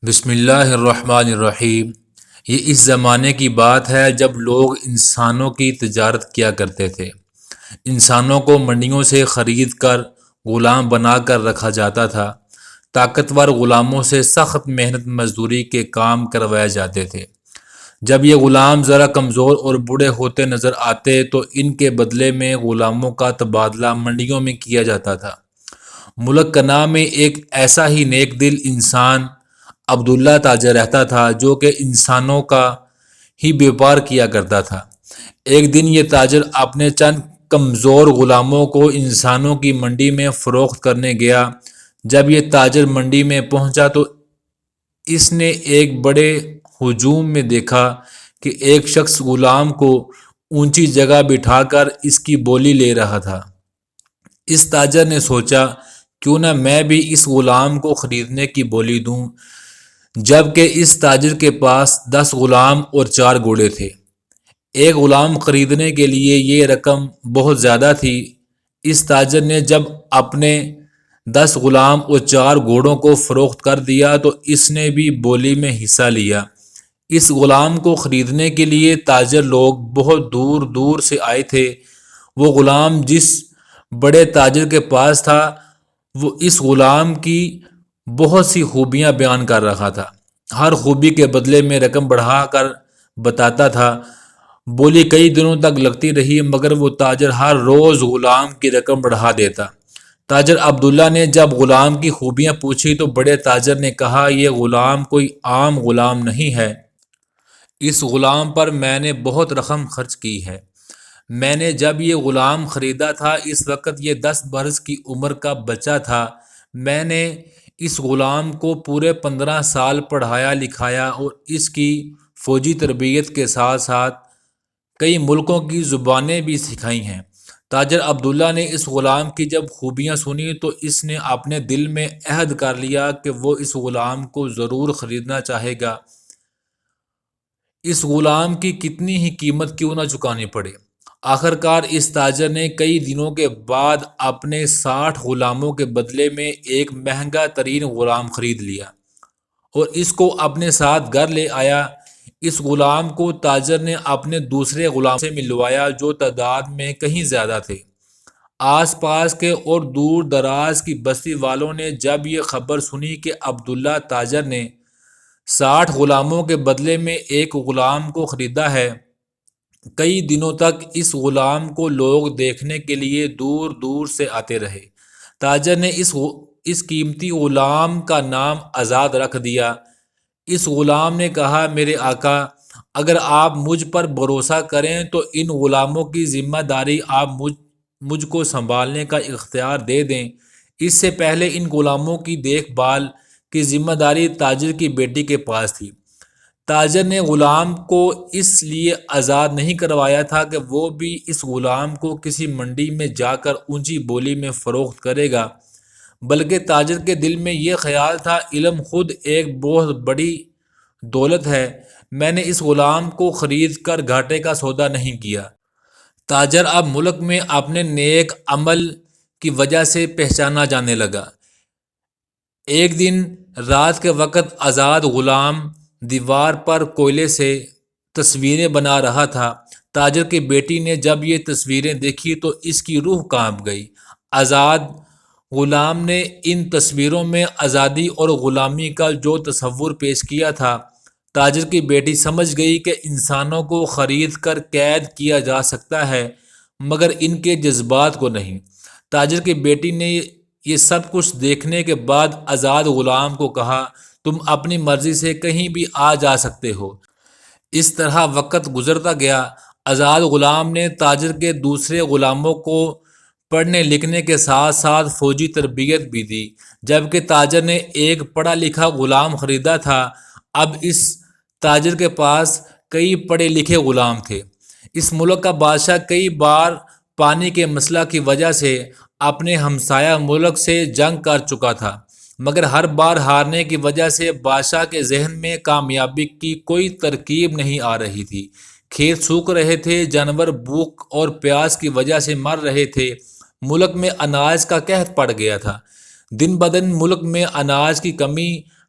بسم اللہ الرحمن الرحیم۔ یہ اس زمانے کی بات ہے جب لوگ انسانوں کی تجارت کیا کرتے تھے۔ انسانوں کو منڈیوں سے خرید کر غلام بنا کر رکھا جاتا تھا۔ طاقتور غلاموں سے سخت محنت مزدوری کے کام کروائے جاتے تھے۔ جب یہ غلام ذرا کمزور اور بوڑھے ہوتے نظر آتے تو ان کے بدلے میں غلاموں کا تبادلہ منڈیوں میں کیا جاتا تھا۔ ملک کنا میں ایک ایسا ہی نیک دل انسان عبداللہ تاجر رہتا تھا جو کہ انسانوں کا ہی بیوپار کیا کرتا تھا۔ ایک دن یہ تاجر اپنے چند کمزور غلاموں کو انسانوں کی منڈی میں فروخت کرنے گیا۔ جب یہ تاجر منڈی میں پہنچا تو اس نے ایک بڑے ہجوم میں دیکھا کہ ایک شخص غلام کو اونچی جگہ بٹھا کر اس کی بولی لے رہا تھا۔ اس تاجر نے سوچا کیوں نہ میں بھی اس غلام کو خریدنے کی بولی دوں، جبکہ اس تاجر کے پاس 10 غلام اور 4 گھوڑے تھے۔ ایک غلام خریدنے کے لیے یہ رقم بہت زیادہ تھی۔ اس تاجر نے جب اپنے 10 غلام اور 4 گھوڑوں کو فروخت کر دیا تو اس نے بھی بولی میں حصہ لیا۔ اس غلام کو خریدنے کے لیے تاجر لوگ بہت دور دور سے آئے تھے۔ وہ غلام جس بڑے تاجر کے پاس تھا وہ اس غلام کی بہت سی خوبیاں بیان کر رہا تھا۔ ہر خوبی کے بدلے میں رقم بڑھا کر بتاتا تھا۔ بولی کئی دنوں تک لگتی رہی مگر وہ تاجر ہر روز غلام کی رقم بڑھا دیتا۔ تاجر عبداللہ نے جب غلام کی خوبیاں پوچھی تو بڑے تاجر نے کہا یہ غلام کوئی عام غلام نہیں ہے۔ اس غلام پر میں نے بہت رقم خرچ کی ہے۔ میں نے جب یہ غلام خریدا تھا اس وقت یہ 10 برس کی عمر کا بچہ تھا۔ میں نے اس غلام کو پورے 15 سال پڑھایا لکھایا اور اس کی فوجی تربیت کے ساتھ ساتھ کئی ملکوں کی زبانیں بھی سکھائی ہیں۔ تاجر عبداللہ نے اس غلام کی جب خوبیاں سنی تو اس نے اپنے دل میں عہد کر لیا کہ وہ اس غلام کو ضرور خریدنا چاہے گا، اس غلام کی کتنی ہی قیمت کیوں نہ چکانی پڑے۔ آخرکار اس تاجر نے کئی دنوں کے بعد اپنے 60 غلاموں کے بدلے میں ایک مہنگا ترین غلام خرید لیا اور اس کو اپنے ساتھ گھر لے آیا۔ اس غلام کو تاجر نے اپنے دوسرے غلام سے ملوایا جو تعداد میں کہیں زیادہ تھے۔ آس پاس کے اور دور دراز کی بستی والوں نے جب یہ خبر سنی کہ عبداللہ تاجر نے 60 غلاموں کے بدلے میں ایک غلام کو خریدا ہے، کئی دنوں تک اس غلام کو لوگ دیکھنے کے لیے دور دور سے آتے رہے۔ تاجر نے اس قیمتی غلام کا نام آزاد رکھ دیا۔ اس غلام نے کہا میرے آقا، اگر آپ مجھ پر بھروسہ کریں تو ان غلاموں کی ذمہ داری آپ مجھ کو سنبھالنے کا اختیار دے دیں۔ اس سے پہلے ان غلاموں کی دیکھ بھال کی ذمہ داری تاجر کی بیٹی کے پاس تھی۔ تاجر نے غلام کو اس لیے آزاد نہیں کروایا تھا کہ وہ بھی اس غلام کو کسی منڈی میں جا کر اونچی بولی میں فروخت کرے گا، بلکہ تاجر کے دل میں یہ خیال تھا علم خود ایک بہت بڑی دولت ہے، میں نے اس غلام کو خرید کر گھاٹے کا سودا نہیں کیا۔ تاجر اب ملک میں اپنے نیک عمل کی وجہ سے پہچانا جانے لگا۔ ایک دن رات کے وقت آزاد غلام دیوار پر کوئلے سے تصویریں بنا رہا تھا۔ تاجر کی بیٹی نے جب یہ تصویریں دیکھی تو اس کی روح کانپ گئی۔ آزاد غلام نے ان تصویروں میں آزادی اور غلامی کا جو تصور پیش کیا تھا، تاجر کی بیٹی سمجھ گئی کہ انسانوں کو خرید کر قید کیا جا سکتا ہے مگر ان کے جذبات کو نہیں۔ تاجر کی بیٹی نے یہ سب کچھ دیکھنے کے بعد آزاد غلام کو کہا تم اپنی مرضی سے کہیں بھی آ جا سکتے ہو۔ اس طرح وقت گزرتا گیا۔ آزاد غلام نے تاجر کے دوسرے غلاموں کو پڑھنے لکھنے کے ساتھ ساتھ فوجی تربیت بھی دی۔ جبکہ تاجر نے ایک پڑھا لکھا غلام خریدا تھا، اب اس تاجر کے پاس کئی پڑھے لکھے غلام تھے۔ اس ملک کا بادشاہ کئی بار پانی کے مسئلہ کی وجہ سے اپنے ہمسایہ ملک سے جنگ کر چکا تھا مگر ہر بار ہارنے کی وجہ سے بادشاہ کے ذہن میں کامیابی کی کوئی ترکیب نہیں آ رہی تھی۔ کھیت سوکھ رہے تھے، جانور بھوک اور پیاس کی وجہ سے مر رہے تھے، ملک میں اناج کا قحط پڑ گیا تھا۔ دن بدن ملک میں اناج کی کمی